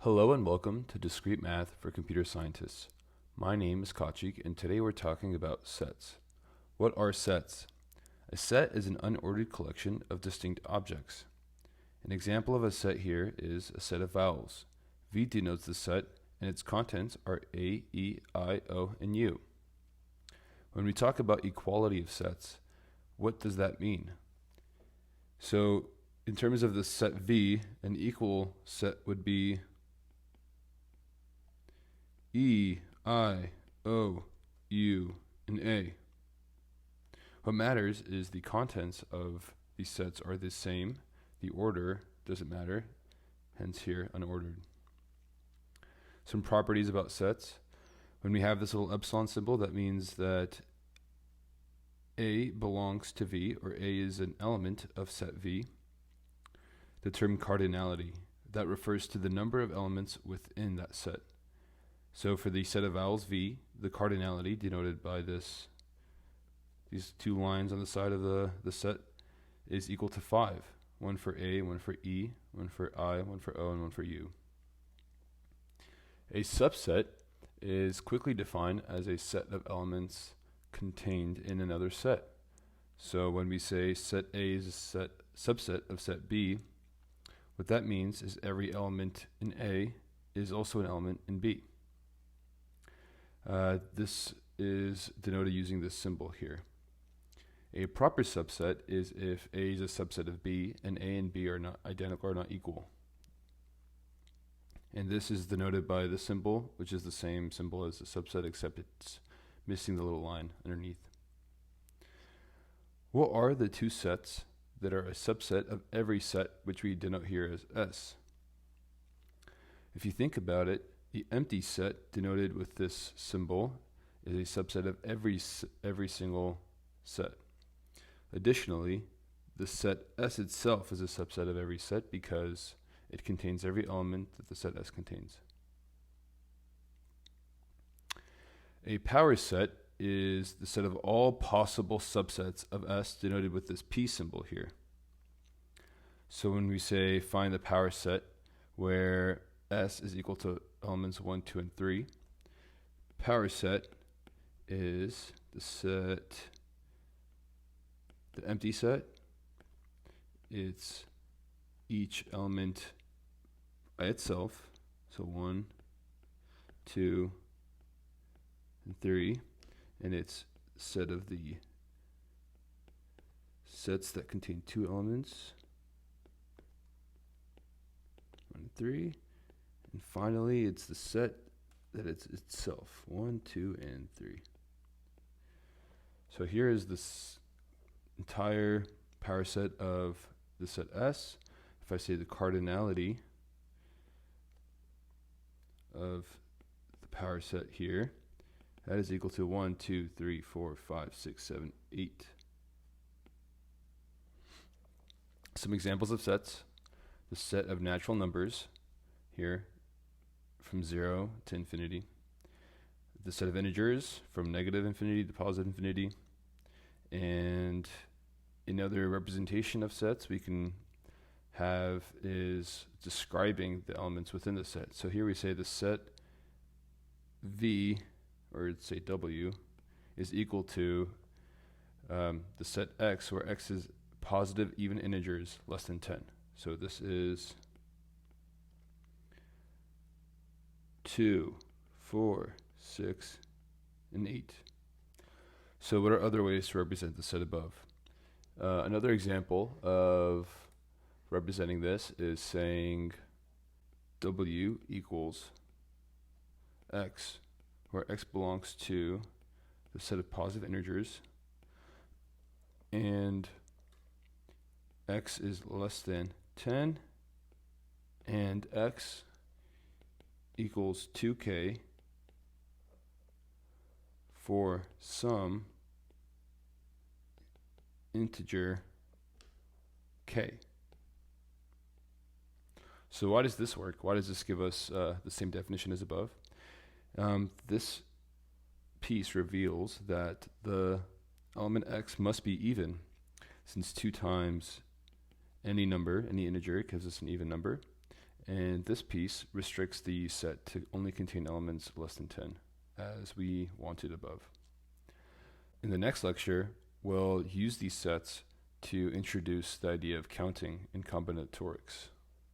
Hello and welcome to Discrete Math for Computer Scientists. My name is Kachik and today we're talking about sets. What are sets? A set is an unordered collection of distinct objects. An example of a set here is a set of vowels. V denotes the set and its contents are A, E, I, O, and U. When we talk about equality of sets, what does that mean? So in terms of the set V, an equal set would be E, I, O, U, and A. What matters is the contents of these sets are the same. The order doesn't matter, hence here unordered. Some properties about sets. When we have this little epsilon symbol, that means that A belongs to V, or A is an element of set V. The term cardinality, that refers to the number of elements within that set. So for the set of vowels V, the cardinality denoted by these two lines on the side of the set is equal to 5. One for A, one for E, one for I, one for O, and one for U. A subset is quickly defined as a set of elements contained in another set. So when we say set A is a subset of set B, what that means is every element in A is also an element in B. This is denoted using this symbol here. A proper subset is if A is a subset of B and A and B are not identical or not equal. And this is denoted by the symbol, which is the same symbol as the subset except it's missing the little line underneath. What are the two sets that are a subset of every set, which we denote here as S? If you think about it, the empty set denoted with this symbol is a subset of every single set. Additionally, the set S itself is a subset of every set because it contains every element that the set S contains. A power set is the set of all possible subsets of S denoted with this P symbol here. So when we say find the power set where S is equal to elements 1, 2, and 3, power set is the empty set. It's each element by itself, so 1, 2, and 3, and it's a set of the sets that contain two elements, 1 and 3, and finally it's the set that it's itself, 1, 2, and 3. So here is this entire power set of the set S. If I say the cardinality of the power set here, that is equal to 1, 2, 3, 4, 5, 6, 7, 8. Some examples of sets. The set of natural numbers here from 0 to infinity. The set of integers from negative infinity to positive infinity. And another representation of sets we can have is describing the elements within the set. So here we say the set V, or say W, is equal to the set X, where X is positive even integers less than 10. So this is 2, 4, 6, and 8. So what are other ways to represent the set above? Another example of representing this is saying W equals X, where X belongs to the set of positive integers, and X is less than 10, and X equals 2k for some integer k. So why does this work? Why does this give us the same definition as above? This piece reveals that the element X must be even, since 2 times any number, any integer, gives us an even number, And this piece restricts the set to only contain elements less than 10, as we wanted above. In the next lecture, we'll use these sets to introduce the idea of counting in combinatorics.